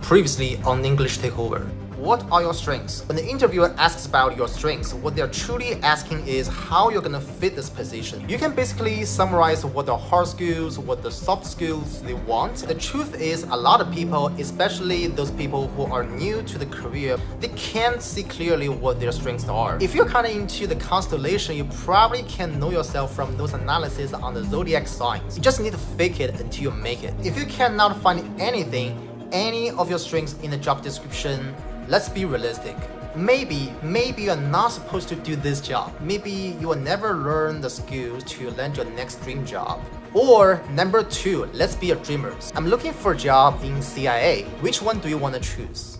Previously on English Takeover. What are your strengths? When the interviewer asks about your strengths, what they're truly asking is how you're gonna fit this position. You can basically summarize what the hard skills, what the soft skills they want. The truth is, a lot of people, especially those people who are new to the career, they can't see clearly what their strengths are. If you're kind of into the constellation, you probably can know yourself from those analyses on the zodiac signs. You just need to fake it until you make it. If you cannot find any of your strengths in the job description, let's be realistic. Maybe you're not supposed to do this job. Maybe you will never learn the skills to land your next dream job. Or number 2, let's be a dreamers. I'm looking for a job in CIA. Which one do you want to choose?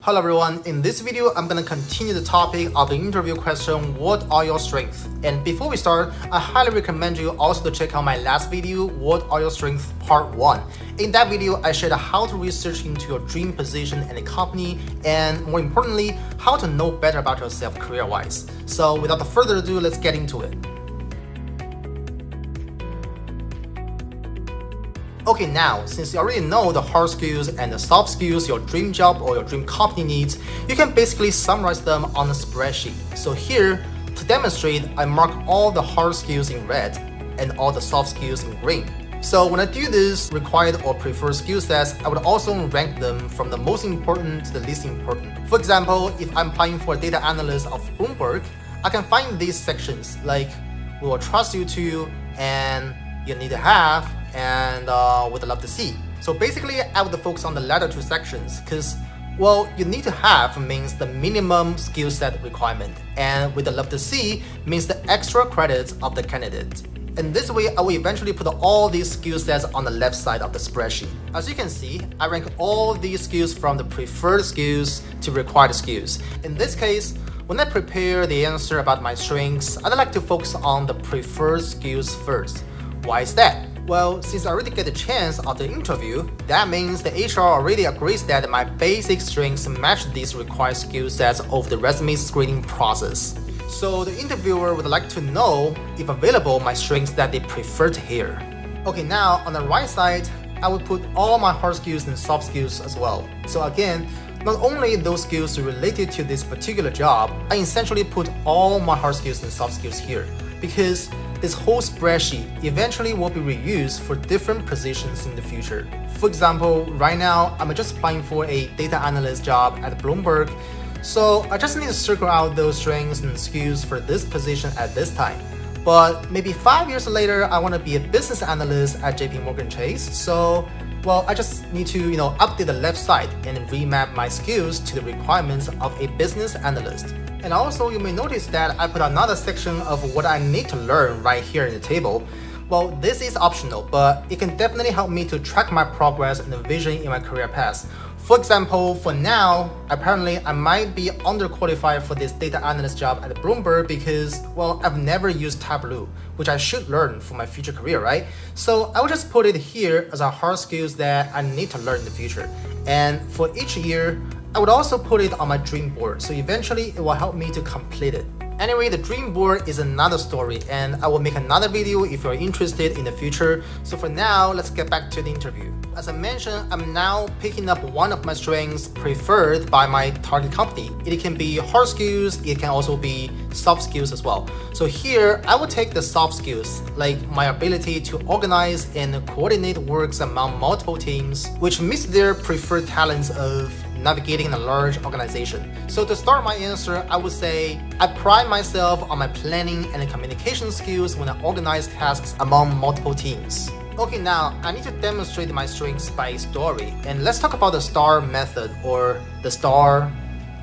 Hello everyone, in this video I'm gonna continue the topic of the interview question, what are your strengths? And before we start, I highly recommend you also to check out my last video, what are your strengths part 1. In that video, I shared how to research into your dream position and a company, and more importantly, how to know better about yourself career-wise. So without further ado, let's get into it. Okay, now, since you already know the hard skills and the soft skills your dream job or your dream company needs, you can basically summarize them on a spreadsheet. So here, to demonstrate, I mark all the hard skills in red and all the soft skills in green. So when I do this required or preferred skill sets, I would also rank them from the most important to the least important. For example, if I'm applying for a data analyst of Bloomberg, I can find these sections like we will trust you to, and you need to have, and would love to see. So basically, I would focus on the latter 2 sections because, well, you need to have means the minimum skill set requirement, and with the love to see means the extra credits of the candidate. And this way, I will eventually put all these skill sets on the left side of the spreadsheet. As you can see, I rank all these skills from the preferred skills to required skills. In this case, when I prepare the answer about my strengths, I'd like to focus on the preferred skills first. Why is that? Well, since I already get the chance of the interview, that means the HR already agrees that my basic strengths match these required skill sets of the resume screening process. So the interviewer would like to know, if available, my strengths that they prefer to hear. Okay, now on the right side, I will put all my hard skills and soft skills as well. So again, not only those skills related to this particular job, I essentially put all my hard skills and soft skills here because this whole spreadsheet eventually will be reused for different positions in the future. For example, right now, I'm just applying for a data analyst job at Bloomberg, so I just need to circle out those strengths and skills for this position at this time. But maybe 5 years later, I want to be a business analyst at JP Chase, so well, I just need to update the left side and remap my skills to the requirements of a business analyst. And also, you may notice that I put another section of what I need to learn right here in the table. Well, this is optional, but it can definitely help me to track my progress and the vision in my career path. For example, for now, apparently I might be underqualified for this data analyst job at Bloomberg because, well, I've never used Tableau, which I should learn for my future career, right? So I will just put it here as a hard skills that I need to learn in the future. And for each year, I would also put it on my dream board, so eventually it will help me to complete it. Anyway, the dream board is another story, and I will make another video if you're interested in the future. So for now, let's get back to the interview. As I mentioned, I'm now picking up one of my strengths preferred by my target company. It can be hard skills, it can also be soft skills as well. So here, I will take the soft skills, like my ability to organize and coordinate works among multiple teams, which meets their preferred talents of navigating a large organization. So to start my answer, I would say I pride myself on my planning and communication skills when I organize tasks among multiple teams. Okay, now I need to demonstrate my strengths by a story, and let's talk about the STAR method or the STAR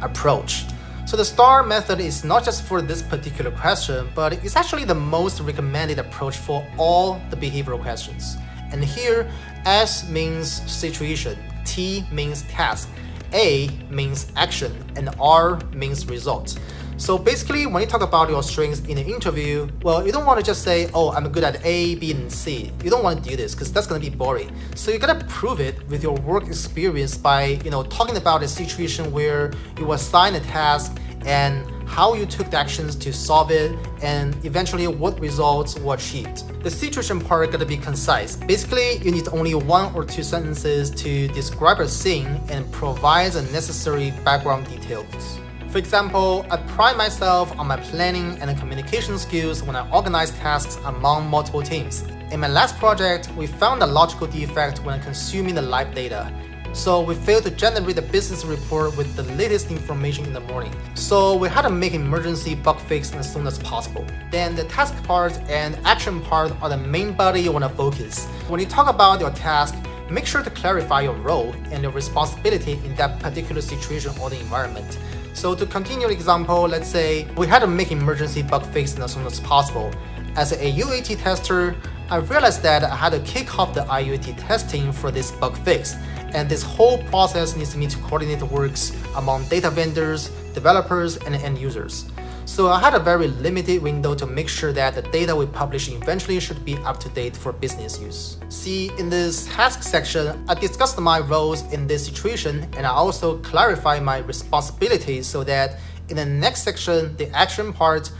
approach. So the STAR method is not just for this particular question, but it's actually the most recommended approach for all the behavioral questions. And here, S means situation, T means task, A means action, and R means result. So basically, when you talk about your strengths in an interview, well, you don't want to just say, oh, I'm good at A, B, and C. You don't want to do this because that's going to be boring. So you got to prove it with your work experience by, talking about a situation where you assign a task and how you took the actions to solve it, and eventually what results were achieved. The situation part gotta be concise. Basically, you need only 1 or 2 sentences to describe a scene and provide the necessary background details. For example, I pride myself on my planning and communication skills when I organize tasks among multiple teams. In my last project, we found a logical defect when consuming the live data. So we failed to generate the business report with the latest information in the morning. So we had to make emergency bug fix as soon as possible. Then the task part and action part are the main body you want to focus. When you talk about your task, make sure to clarify your role and your responsibility in that particular situation or the environment. So to continue the example, let's say we had to make emergency bug fix as soon as possible. As a UAT tester, I realized that I had to kick off the IUAT testing for this bug fix. And this whole process needs me to coordinate works among data vendors, developers, and end users. So I had a very limited window to make sure that the data we publish eventually should be up to date for business use. See, in this task section, I discussed my roles in this situation, and I also clarify my responsibilities so that in the next section, the action part,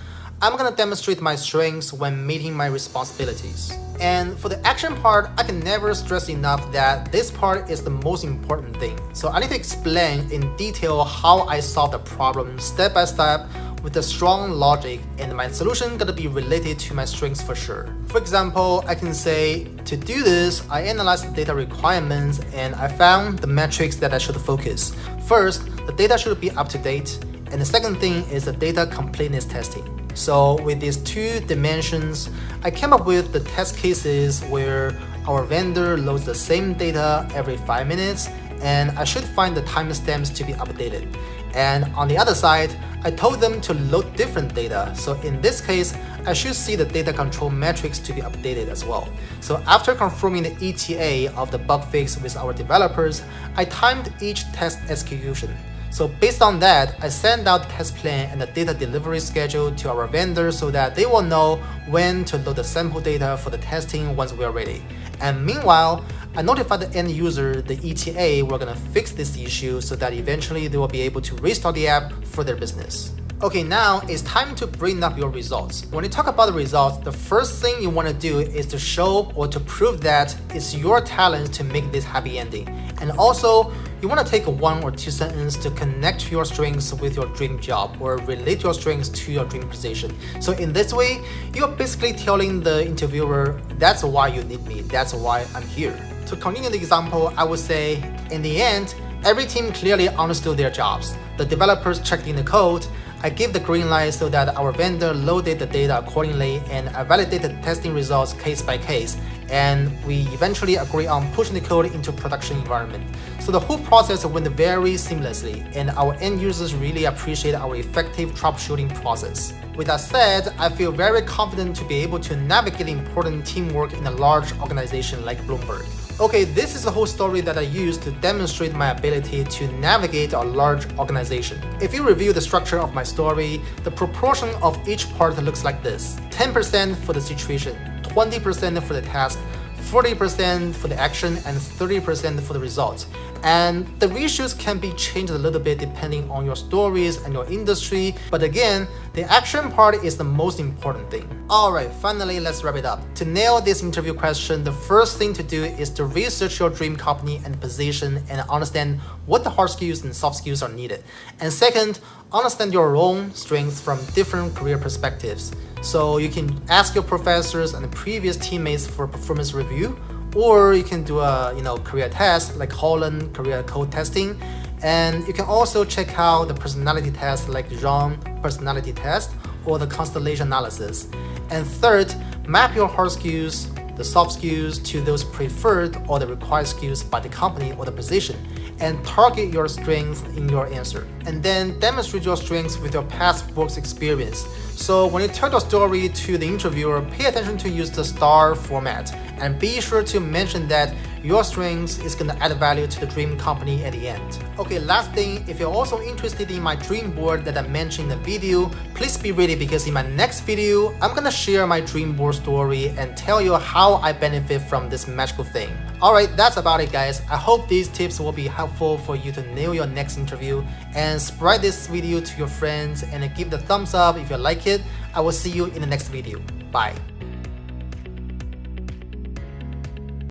I'm gonna demonstrate my strengths when meeting my responsibilities. And for the action part, I can never stress enough that this part is the most important thing. So I need to explain in detail how I solve the problem step by step with a strong logic, and my solution gotta be related to my strengths for sure. For example, I can say, to do this, I analyzed the data requirements and I found the metrics that I should focus. First, the data should be up to date, and the second thing is the data completeness testing. So with these 2 dimensions, I came up with the test cases where our vendor loads the same data every 5 minutes, and I should find the timestamps to be updated. And on the other side, I told them to load different data. So in this case, I should see the data control metrics to be updated as well. So after confirming the ETA of the bug fix with our developers, I timed each test execution. So based on that, I send out the test plan and the data delivery schedule to our vendors so that they will know when to load the sample data for the testing once we are ready. And meanwhile, I notify the end user, the ETA, we're gonna fix this issue so that eventually they will be able to restart the app for their business. Okay, now it's time to bring up your results. When you talk about the results, the first thing you want to do is to show or to prove that it's your talent to make this happy ending. And also, you want to take 1 or 2 sentences to connect your strengths with your dream job or relate your strengths to your dream position. So in this way, you're basically telling the interviewer, that's why you need me, that's why I'm here. To continue the example, I would say, in the end, every team clearly understood their jobs. The developers checked in the code, I gave the green light so that our vendor loaded the data accordingly, and I validated the testing results case by case, and we eventually agree on pushing the code into production environment. So the whole process went very seamlessly, and our end users really appreciate our effective troubleshooting process. With that said, I feel very confident to be able to navigate important teamwork in a large organization like Bloomberg. Okay, this is the whole story that I used to demonstrate my ability to navigate a large organization. If you review the structure of my story, the proportion of each part looks like this: 10% for the situation, 20% for the task, 40% for the action, and 30% for the results. And the ratios can be changed a little bit depending on your stories and your industry, but again, the action part is the most important thing. Alright, finally, let's wrap it up. To nail this interview question, the first thing to do is to research your dream company and position and understand what the hard skills and soft skills are needed. And second, understand your own strengths from different career perspectives. So you can ask your professors and previous teammates for performance review, or you can do a career test like Holland career code testing, and you can also check out the personality test like Jean personality test or the constellation analysis. And third, map your hard skills, the soft skills to those preferred or the required skills by the company or the position, and target your strengths in your answer. And then demonstrate your strengths with your past work experience. So when you tell your story to the interviewer, pay attention to use the STAR format, and be sure to mention that your strengths is gonna add value to the dream company at the end. Okay, last thing, if you're also interested in my dream board that I mentioned in the video, please be ready because in my next video, I'm gonna share my dream board story and tell you how I benefit from this magical thing. Alright, that's about it guys. I hope these tips will be helpful for you to nail your next interview, and spread this video to your friends and give the thumbs up if you like it. I will see you in the next video. Bye.